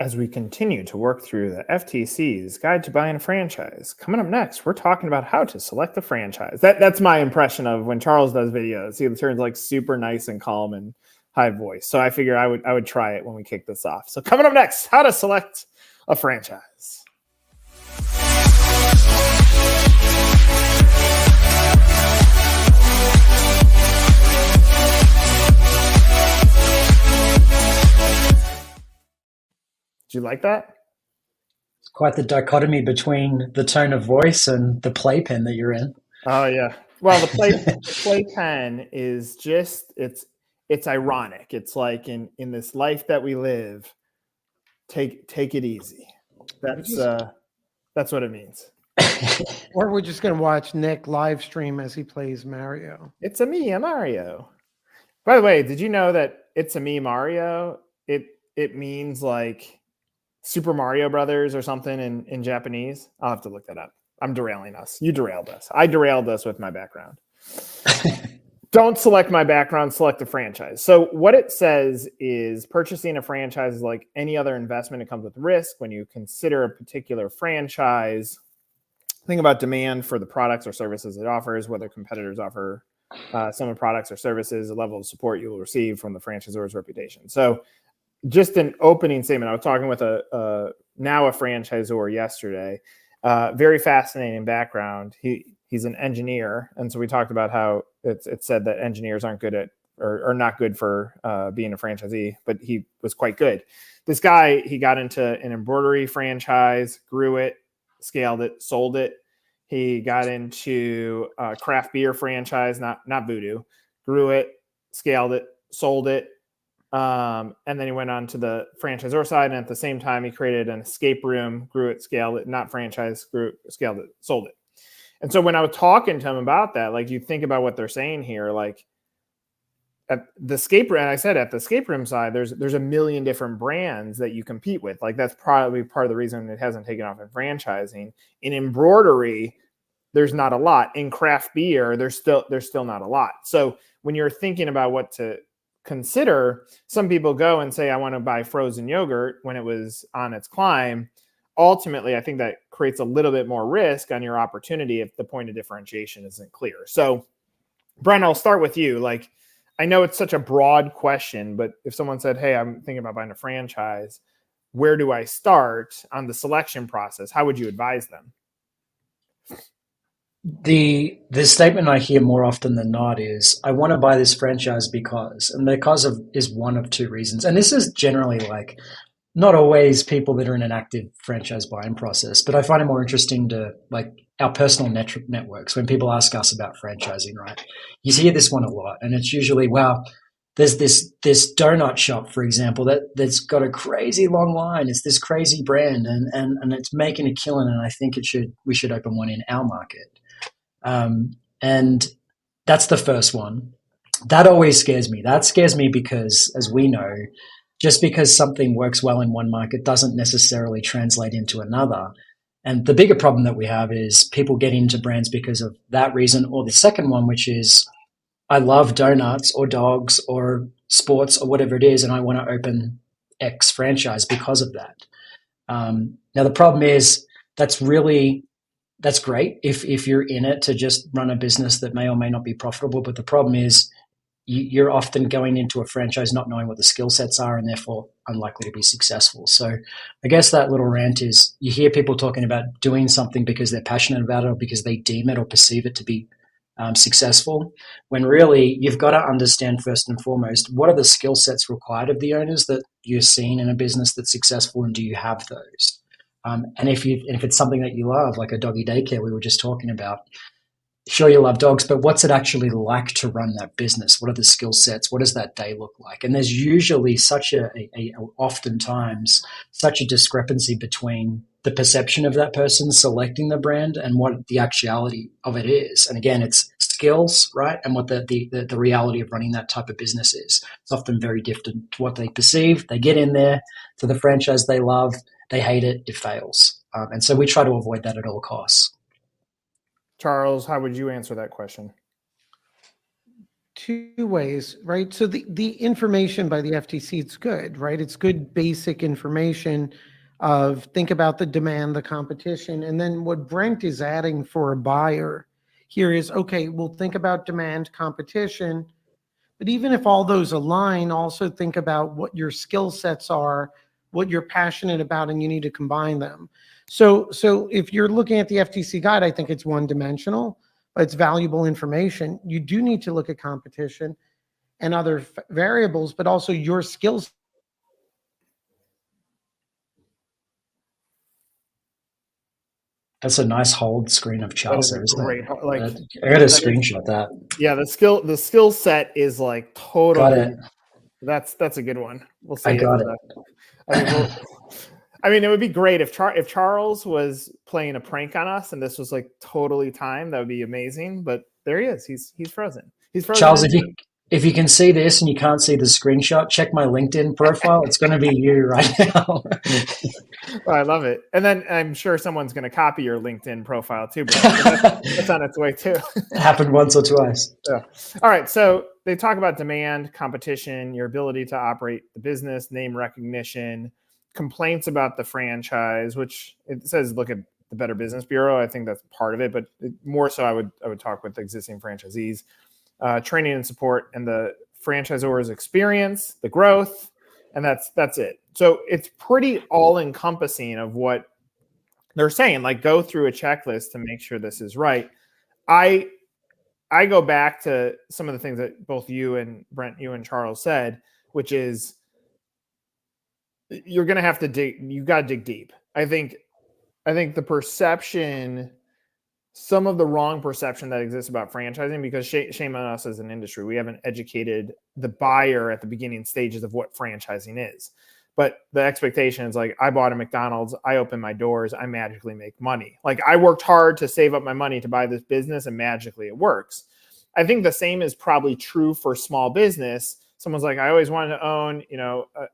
as we continue to work through the FTC's Guide to Buying a Franchise. Coming up next, we're talking about how to select a franchise. That's my impression of when Charles does videos. He turns like super nice and calm and high voice. So I figure I would try it when we kick this off. So coming up next, how to select a franchise. Do you like that? It's quite the dichotomy between the tone of voice and the playpen that you're in. Oh yeah. Well, the playpen is just it's ironic. It's like in this life that we live, take it easy. That's what it means. Or we're just going to watch Nick live stream as he plays Mario. It's a me, a Mario. By the way, did you know that it's a me, Mario? It means like Super Mario Brothers or something in Japanese. I'll have to look that up. I'm derailing us. You derailed us. I derailed us with my background. Don't select my background, select a franchise. So what it says is purchasing a franchise is like any other investment. It comes with risk. When you consider a particular franchise, think about demand for the products or services it offers, whether competitors offer similar products or services, the level of support you will receive from the franchisor's reputation. So just an opening statement. I was talking with a franchisor yesterday. Very fascinating background. He's an engineer, and so we talked about how it's said that engineers aren't good at or not good for being a franchisee, but he was quite good. This guy, he got into an embroidery franchise, grew it, scaled it, sold it. He got into a craft beer franchise, not Voodoo, grew it, scaled it, sold it. And then he went on to the franchisor side. And at the same time, he created an escape room, grew it, scaled it, not franchise, grew, scaled it, sold it. And so when I was talking to him about that, like you think about what they're saying here, like at the escape room, and I said at the escape room side, there's a million different brands that you compete with. Like that's probably part of the reason it hasn't taken off in franchising. In embroidery, there's not a lot. In craft beer, there's still not a lot. So when you're thinking about what to consider, some people go and say, I want to buy frozen yogurt when it was on its climb. Ultimately, I think that creates a little bit more risk on your opportunity if the point of differentiation isn't clear. So, Brent, I'll start with you. Like, I know it's such a broad question, but if someone said, hey, I'm thinking about buying a franchise, where do I start on the selection process? How would you advise them? The statement I hear more often than not is, I want to buy this franchise because, and because of is one of two reasons. And this is generally like not always people that are in an active franchise buying process, but I find it more interesting to like our personal networks when people ask us about franchising, right? You hear this one a lot, and it's usually, well, there's this donut shop, for example, that's got a crazy long line. It's this crazy brand, and it's making a killing, and I think we should open one in our market. And that's the first one. That always scares me. That scares me because, as we know, just because something works well in one market doesn't necessarily translate into another. And the bigger problem that we have is people get into brands because of that reason, or the second one, which is, I love donuts or dogs or sports or whatever it is, and I want to open X franchise because of that. Now, the problem is that's great if you're in it to just run a business that may or may not be profitable. But the problem is you're often going into a franchise not knowing what the skill sets are and therefore unlikely to be successful. So I guess that little rant is, you hear people talking about doing something because they're passionate about it or because they deem it or perceive it to be successful, when really you've got to understand first and foremost, what are the skill sets required of the owners that you're seeing in a business that's successful, and do you have those? And if it's something that you love, like a doggy daycare we were just talking about, sure, you love dogs, but what's it actually like to run that business? What are the skill sets? What does that day look like? And there's usually oftentimes such a discrepancy between the perception of that person selecting the brand and what the actuality of it is. And again, it's skills, right? And what the reality of running that type of business is. It's often very different to what they perceive. They get in there to the franchise they love. They hate it, it fails. And so we try to avoid that at all costs. Charles, how would you answer that question? two ways, right? So the information by the FTC, it's good, right? It's good basic information of think about the demand, the competition. And then what Brent is adding for a buyer here is, okay, we'll think about demand, competition, but even if all those align, also think about what your skill sets are, what you're passionate about, and you need to combine them. So if you're looking at the FTC guide, I think it's one dimensional, but it's valuable information. You do need to look at competition and other variables, but also your skills. That's a nice hold screen of That Charles is a there, isn't great, like, it? I got to that is, screenshot that. yeah, the skill set is like Got totally, it. that's a good one. We'll I see if, got it. I mean, I mean, it would be great if Charles was playing a prank on us and this was like totally timed. That would be amazing. But there he is. He's frozen. He's frozen. Charles, if you can see this and you can't see the screenshot, check my LinkedIn profile. It's going to be you right now. Oh, I love it. And then I'm sure someone's going to copy your LinkedIn profile too, bro. That's on its way too. It happened once or twice. Yeah. All right. So they talk about demand, competition, your ability to operate the business, name recognition, complaints about the franchise, which it says look at the Better Business Bureau. I think that's part of it, but more so I would talk with existing franchisees, training and support, and the franchisor's experience, the growth, and that's it. So it's pretty all encompassing of what they're saying. Like go through a checklist to make sure this is right. I go back to some of the things that both you and Brent, you and Charles said, which is you're going to have to dig. You got to dig deep. I think the perception, some of the wrong perception that exists about franchising, because shame on us as an industry, we haven't educated the buyer at the beginning stages of what franchising is. But the expectation is like, I bought a McDonald's, I open my doors, I magically make money. Like I worked hard to save up my money to buy this business and magically it works. I think the same is probably true for small business. Someone's like, I always wanted to own,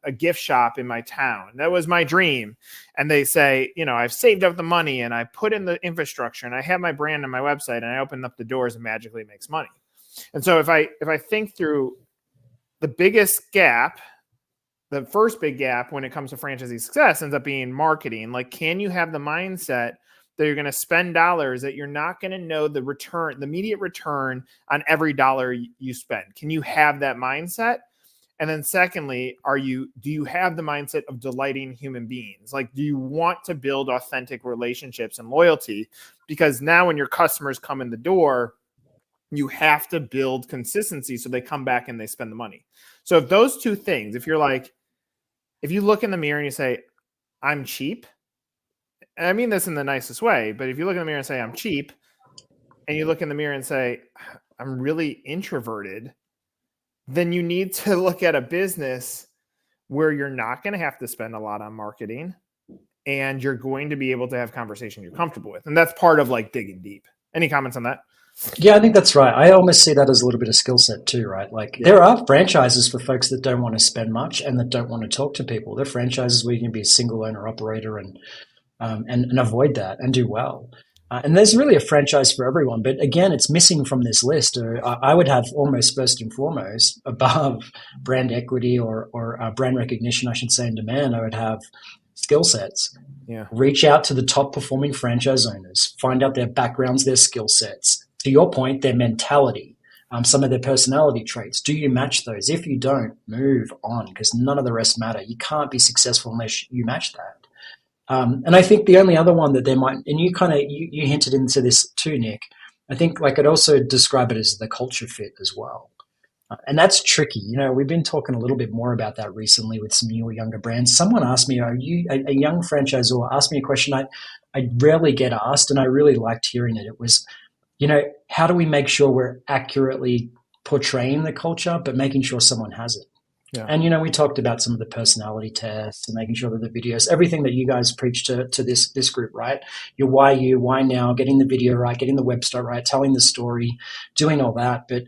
a gift shop in my town. That was my dream. And they say, I've saved up the money and I put in the infrastructure and I have my brand on my website and I open up the doors and magically makes money. And so if I think through the biggest gap, the first big gap when it comes to franchisee success ends up being marketing. Like, can you have the mindset that you're going to spend dollars that you're not going to know the return, the immediate return on every dollar you spend? Can you have that mindset? And then secondly, do you have the mindset of delighting human beings? Like, do you want to build authentic relationships and loyalty? Because now when your customers come in the door, you have to build consistency so they come back and they spend the money. So if those two things, if you look in the mirror and you say, I'm cheap, and I mean this in the nicest way, but if you look in the mirror and say, I'm cheap, and you look in the mirror and say, I'm really introverted, then you need to look at a business where you're not going to have to spend a lot on marketing and you're going to be able to have conversation you're comfortable with. And that's part of like digging deep. Any comments on that? Yeah, I think that's right. I almost see that as a little bit of skill set too, right? Like there are franchises for folks that don't want to spend much and that don't want to talk to people. There are franchises where you can be a single owner operator and avoid that and do well. And there's really a franchise for everyone. But again, it's missing from this list. I would have almost first and foremost above brand equity or brand recognition, I should say, and demand, I would have skill sets. Yeah. Reach out to the top performing franchise owners, find out their backgrounds, their skill sets. To your point, their mentality, some of their personality traits. Do you match those? If you don't, move on because none of the rest matter. You can't be successful unless you match that. And I think the only other one that there might, and you kind of, you hinted into this too, Nick, I think like I'd also describe it as the culture fit as well. And that's tricky. We've been talking a little bit more about that recently with some newer, younger brands. Someone asked me, are you a young franchisor asked me a question I rarely get asked, and I really liked hearing it. It was, how do we make sure we're accurately portraying the culture, but making sure someone has it? Yeah. And, we talked about some of the personality tests and making sure that the videos, everything that you guys preach to this group, right? Your why now, getting the video right, getting the website right, telling the story, doing all that. But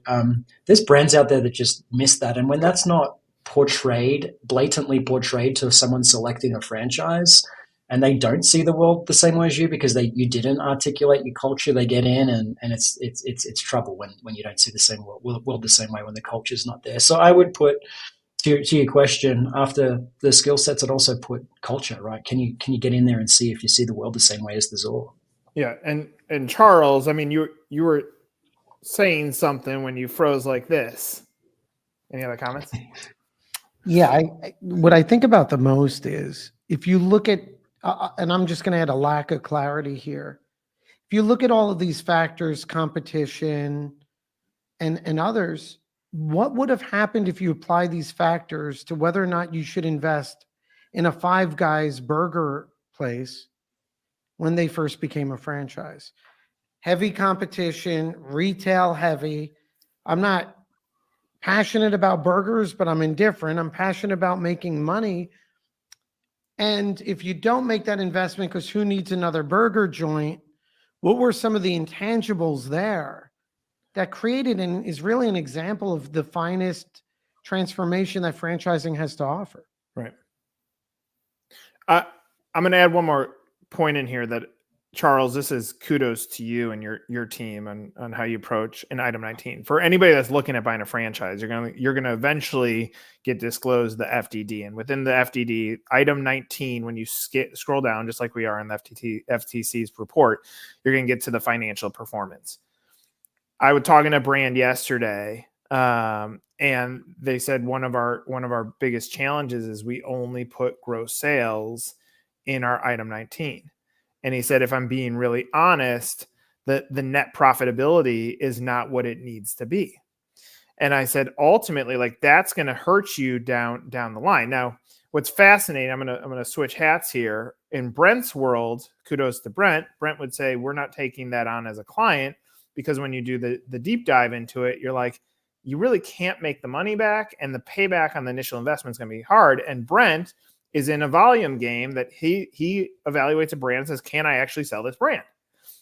there's brands out there that just miss that. And when that's not blatantly portrayed to someone selecting a franchise, and they don't see the world the same way as you because you didn't articulate your culture, they get in and it's trouble when you don't see the same world the same way when the culture's not there. So I would put to your question, after the skill sets, I'd also put culture, right? Can you get in there and see if you see the world the same way as the Zor? Yeah, and Charles, I mean, you were saying something when you froze like this. Any other comments? Yeah, what I think about the most is if you look at, and I'm just going to add a lack of clarity here. If you look at all of these factors, competition and others, what would have happened if you apply these factors to whether or not you should invest in a Five Guys burger place when they first became a franchise? Heavy competition, retail heavy. I'm not passionate about burgers, but I'm indifferent. I'm passionate about making money. And if you don't make that investment, because who needs another burger joint? What were some of the intangibles there that created and is really an example of the finest transformation that franchising has to offer? Right. I'm going to add one more point in here that, Charles, this is kudos to you and your team on how you approach an item 19. For anybody that's looking at buying a franchise, you're going to eventually get disclosed the FDD, and within the FDD, item 19, when you scroll down, just like we are in the FTC's report, you're going to get to the financial performance. I was talking to a brand yesterday, and they said one of our biggest challenges is we only put gross sales in our item 19. And he said, if I'm being really honest, the net profitability is not what it needs to be. And I said, ultimately, like, that's going to hurt you down the line. Now, what's fascinating, I'm going to switch hats here. In Brent's world, kudos to Brent. Brent would say, we're not taking that on as a client, because when you do the deep dive into it, you're like, you really can't make the money back, and the payback on the initial investment is going to be hard. And Brent is in a volume game that he evaluates a brand and says, can I actually sell this brand?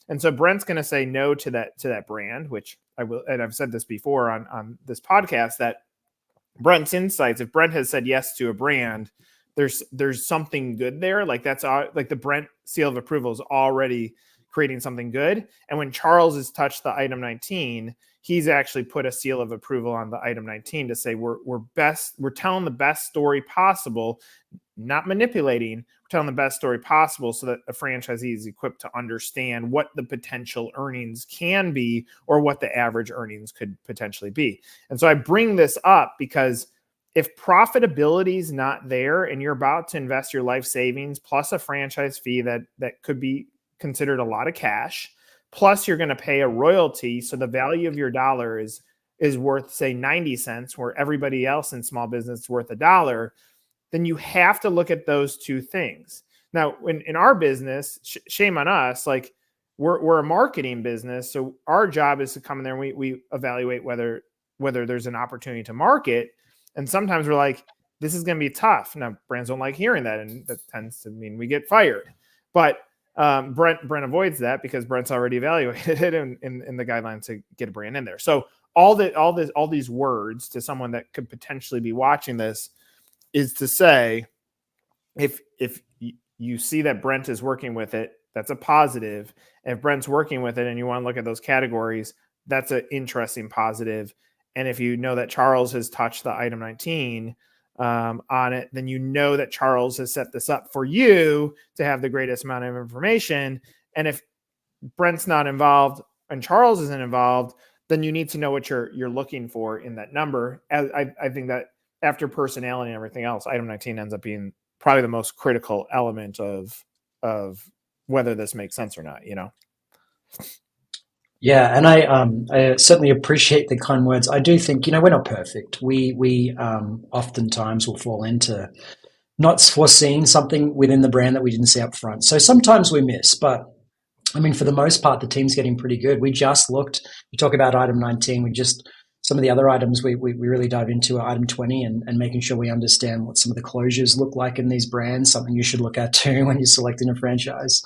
And so Brent's going to say no to that brand, which I will. And I've said this before on this podcast, that Brent's insights, if Brent has said yes to a brand, there's something good there. Like, that's like the Brent seal of approval is already creating something good. And when Charles has touched the item 19, he's actually put a seal of approval on the item 19 to say we're telling the best story possible, not manipulating. We're telling the best story possible so that a franchisee is equipped to understand what the potential earnings can be or what the average earnings could potentially be. And so I bring this up because if profitability is not there and you're about to invest your life savings plus a franchise fee that could be considered a lot of cash, plus you're going to pay a royalty, so the value of your dollar is worth, say, 90 cents, where everybody else in small business is worth $1, then you have to look at those two things. Now, in our business, shame on us, like, we're a marketing business, so our job is to come in there and we evaluate whether there's an opportunity to market. And sometimes we're like, this is going to be tough. Now, brands don't like hearing that, and that tends to mean we get fired. But Brent avoids that because Brent's already evaluated it in the guidelines to get a brand in there. So all these words to someone that could potentially be watching this is to say, if you see that Brent is working with it, that's a positive. If Brent's working with it and you want to look at those categories, that's an interesting positive. And if you know that Charles has touched the item 19 on it, then you know that Charles has set this up for you to have the greatest amount of information. And if Brent's not involved and Charles isn't involved, then you need to know what you're looking for in that number. I think that after personality and everything else, item 19 ends up being probably the most critical element of whether this makes sense or not, you know? Yeah, and I certainly appreciate the kind words. I do think, we're not perfect. We oftentimes will fall into not foreseeing something within the brand that we didn't see up front. So sometimes we miss, but I mean, for the most part, the team's getting pretty good. We just looked, we talk about item 19, some of the other items we really dive into are item 20 and making sure we understand what some of the closures look like in these brands, something you should look at too when you're selecting a franchise.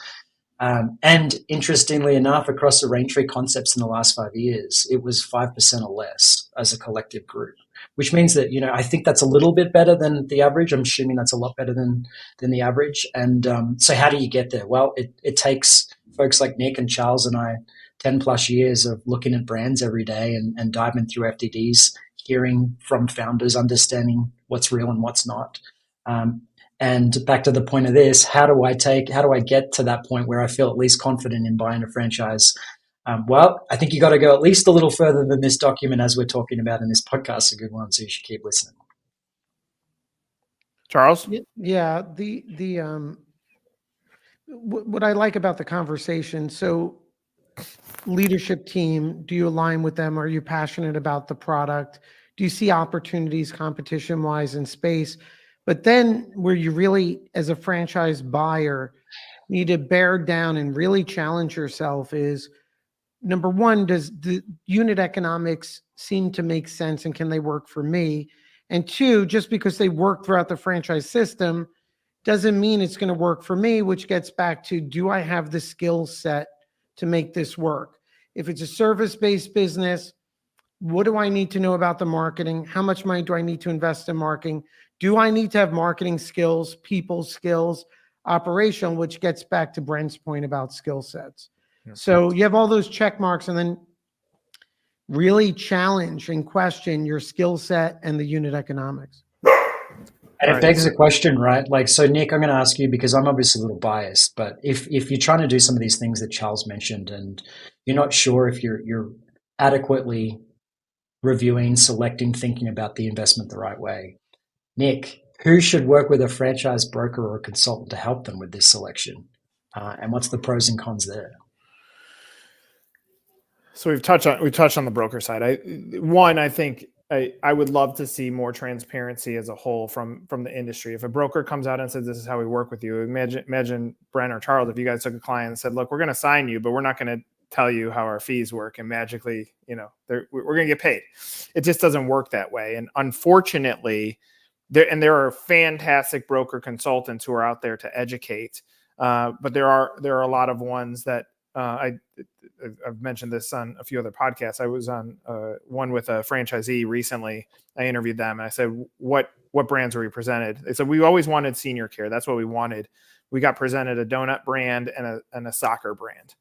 And interestingly enough, across the Raintree concepts in the last 5 years, it was 5% or less as a collective group. which means that, I think that's a little bit better than the average. I'm assuming that's a lot better than the average. And so how do you get there? Well, it takes folks like Nick and Charles and I 10 plus years of looking at brands every day and diving through FDDs, hearing from founders, understanding what's real and what's not. And back to the point of this, how do I get to that point where I feel at least confident in buying a franchise? Well, I think you got to go at least a little further than this document, as we're talking about in this podcast. A good one, so you should keep listening. Charles? Yeah, what I like about the conversation, so leadership team, do you align with them? Are you passionate about the product? Do you see opportunities competition wise in space? But then where you really, as a franchise buyer, need to bear down and really challenge yourself is, number one, does the unit economics seem to make sense and can they work for me? And two, just because they work throughout the franchise system doesn't mean it's going to work for me, which gets back to, do I have the skill set to make this work? If it's a service-based business, what do I need to know about the marketing? How much money do I need to invest in marketing? Do I need to have marketing skills, people skills, operational, which gets back to Brent's point about skill sets. Yeah. So you have all those check marks, and then really challenge and question your skill set and the unit economics. And it begs a question, right? Like, so Nick, I'm going to ask you, because I'm obviously a little biased, but if you're trying to do some of these things that Charles mentioned and you're not sure if you're adequately reviewing, selecting, thinking about the investment the right way, Nick, who should work with a franchise broker or a consultant to help them with this selection? And what's the pros and cons there? So we've touched on the broker side. I think I would love to see more transparency as a whole from the industry. If a broker comes out and says, this is how we work with you, imagine Brent or Charles, if you guys took a client and said, look, we're going to sign you, but we're not going to tell you how our fees work. And magically, we're going to get paid. It just doesn't work that way. And unfortunately, there are fantastic broker consultants who are out there to educate. But there are a lot of ones that I've mentioned this on a few other podcasts. I was on one with a franchisee recently. I interviewed them and I said, what brands were we presented? They said, we always wanted senior care. That's what we wanted. We got presented a donut brand and a soccer brand.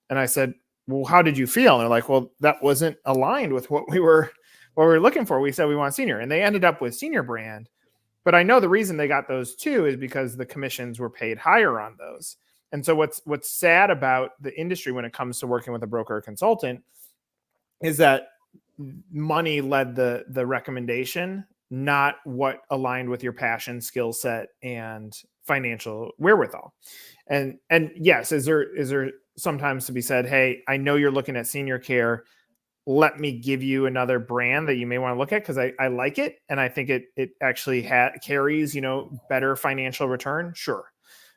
And I said, well, how did you feel? And they're like, well, that wasn't aligned with what we were looking for. We said we want senior, and they ended up with senior brand. But I know the reason they got those two is because the commissions were paid higher on those. And so what's sad about the industry when it comes to working with a broker or consultant is that money led the recommendation, not what aligned with your passion, skill set, and financial wherewithal. And yes, is there sometimes to be said, hey, I know you're looking at senior care. Let me give you another brand that you may want to look at because I like it. And I think it actually carries, better financial return. Sure.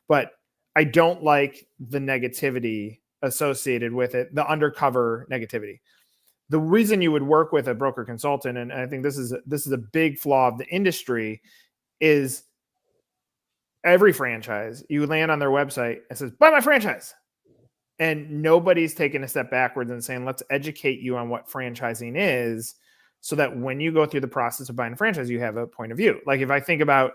But I don't like the negativity associated with it, the undercover negativity. The reason you would work with a broker consultant, and I think this is a big flaw of the industry, is every franchise, you land on their website and says, buy my franchise. And nobody's taking a step backwards and saying, let's educate you on what franchising is so that when you go through the process of buying a franchise, you have a point of view. Like if I think about,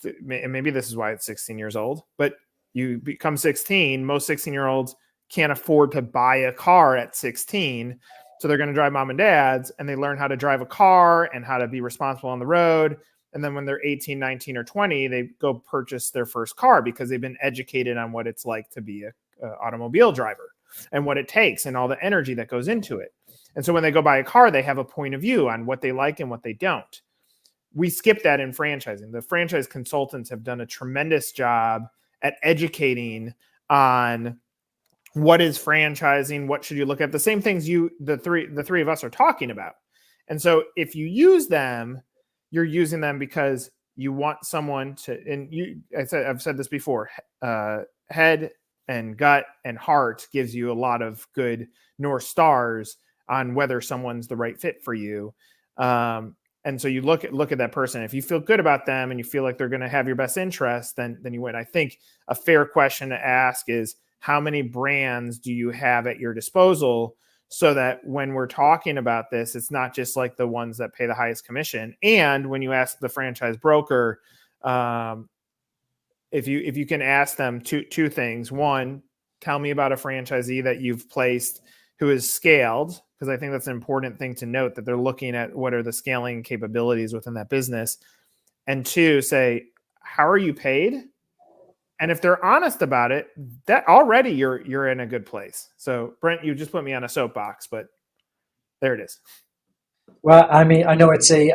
and maybe this is why it's 16 years old, but you become 16, most 16-year-olds can't afford to buy a car at 16. So they're going to drive mom and dad's, and they learn how to drive a car and how to be responsible on the road. And then when they're 18, 19, or 20, they go purchase their first car because they've been educated on what it's like to be a automobile driver and what it takes and all the energy that goes into it. And so when they go buy a car, they have a point of view on what they like and what they don't. We skip that in franchising. The franchise consultants have done a tremendous job at educating on what is franchising, what should you look at, the same things the three of us are talking about. And so if you use them, you're using them because you want someone to, and I've said this before, head and gut and heart gives you a lot of good North Stars on whether someone's the right fit for you. And so you look at that person. If you feel good about them and you feel like they're going to have your best interest, then you win. I think a fair question to ask is, how many brands do you have at your disposal so that when we're talking about this, it's not just like the ones that pay the highest commission. And when you ask the franchise broker, if you can ask them two things. One, tell me about a franchisee that you've placed who is scaled, because I think that's an important thing to note, that they're looking at what are the scaling capabilities within that business. And two, say, how are you paid? And if they're honest about it, that already you're in a good place. So Brent, you just put me on a soapbox, but there it is. Well, I mean, I know it's a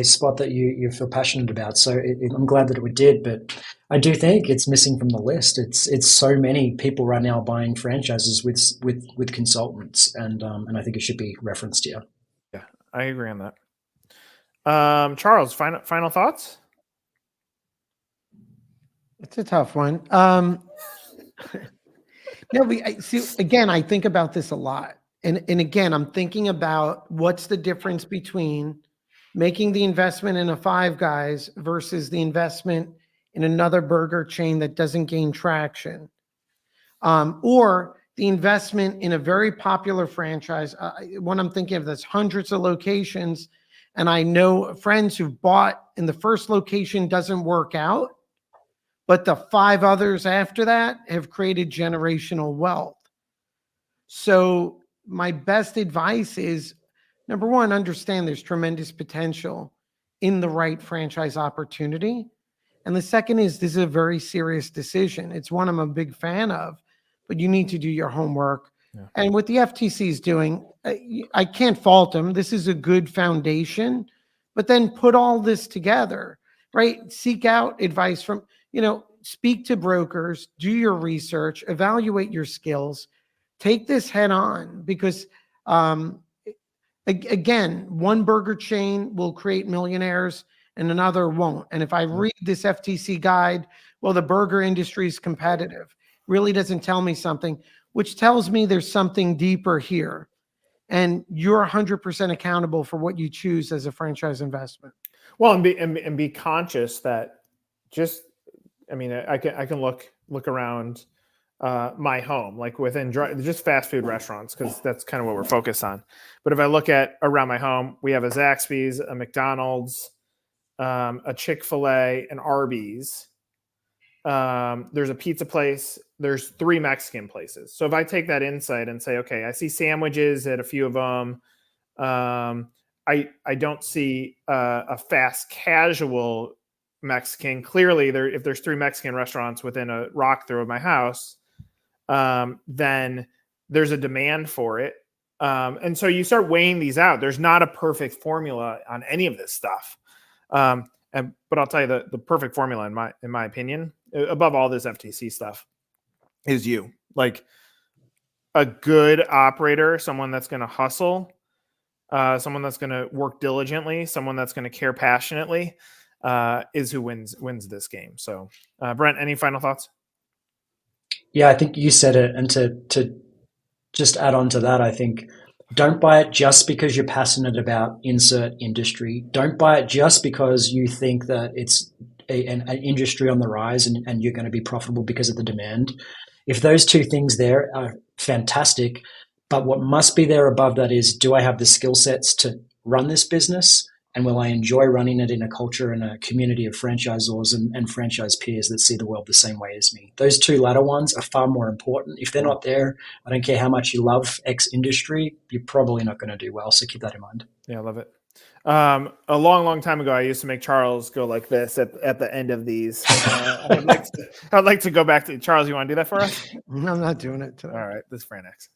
spot that you feel passionate about, so I'm glad that it did. But I do think it's missing from the list. It's so many people right now buying franchises with consultants, and I think it should be referenced here. Yeah, I agree on that. Charles, final thoughts? It's a tough one. No, see, again, I think about this a lot. And again, I'm thinking about what's the difference between making the investment in a Five Guys versus the investment in another burger chain that doesn't gain traction, or the investment in a very popular franchise. One I'm thinking of that's hundreds of locations, and I know friends who've bought in the first location doesn't work out, but the 5 others after that have created generational wealth. So my best advice is, number one, understand there's tremendous potential in the right franchise opportunity. And the second is, this is a very serious decision. It's one I'm a big fan of, but you need to do your homework. Yeah. And what the FTC is doing, I can't fault them. This is a good foundation, but then put all this together, right? Seek out advice from, speak to brokers, do your research, evaluate your skills, take this head on, because again, one burger chain will create millionaires and another won't. And if I read this FTC guide, well, the burger industry is competitive, really doesn't tell me something, which tells me there's something deeper here. And you're 100% accountable for what you choose as a franchise investment. Well, and be conscious that I can look around my home, like within just fast food restaurants, because that's kind of what we're focused on. But if I look at around my home, we have a Zaxby's, a McDonald's, a Chick-fil-A, an Arby's. There's a pizza place. There's 3 Mexican places. So if I take that insight and say, okay, I see sandwiches at a few of them. I don't see a fast casual Mexican. Clearly, if there's 3 Mexican restaurants within a rock throw of my house, then there's a demand for it. And so you start weighing these out. There's not a perfect formula on any of this stuff. But I'll tell you the perfect formula in my opinion, above all this FTC stuff, is you. Like a good operator, someone that's going to hustle, someone that's going to work diligently, someone that's going to care passionately, is who wins this game. So, Brent, any final thoughts? Yeah, I think you said it. And to just add on to that, I think don't buy it just because you're passionate about insert industry. Don't buy it just because you think that it's an industry on the rise and you're going to be profitable because of the demand. If those two things there are fantastic, but what must be there above that is, do I have the skill sets to run this business? And will I enjoy running it in a culture and a community of franchisors and franchise peers that see the world the same way as me? Those two latter ones are far more important. If they're not there, I don't care how much you love X industry, you're probably not going to do well. So keep that in mind. Yeah, I love it. A long time ago, I used to make Charles go like this at the end of these. I'd like to go back to Charles. You want to do that for us? I'm not doing it today. All right, this is Fran X.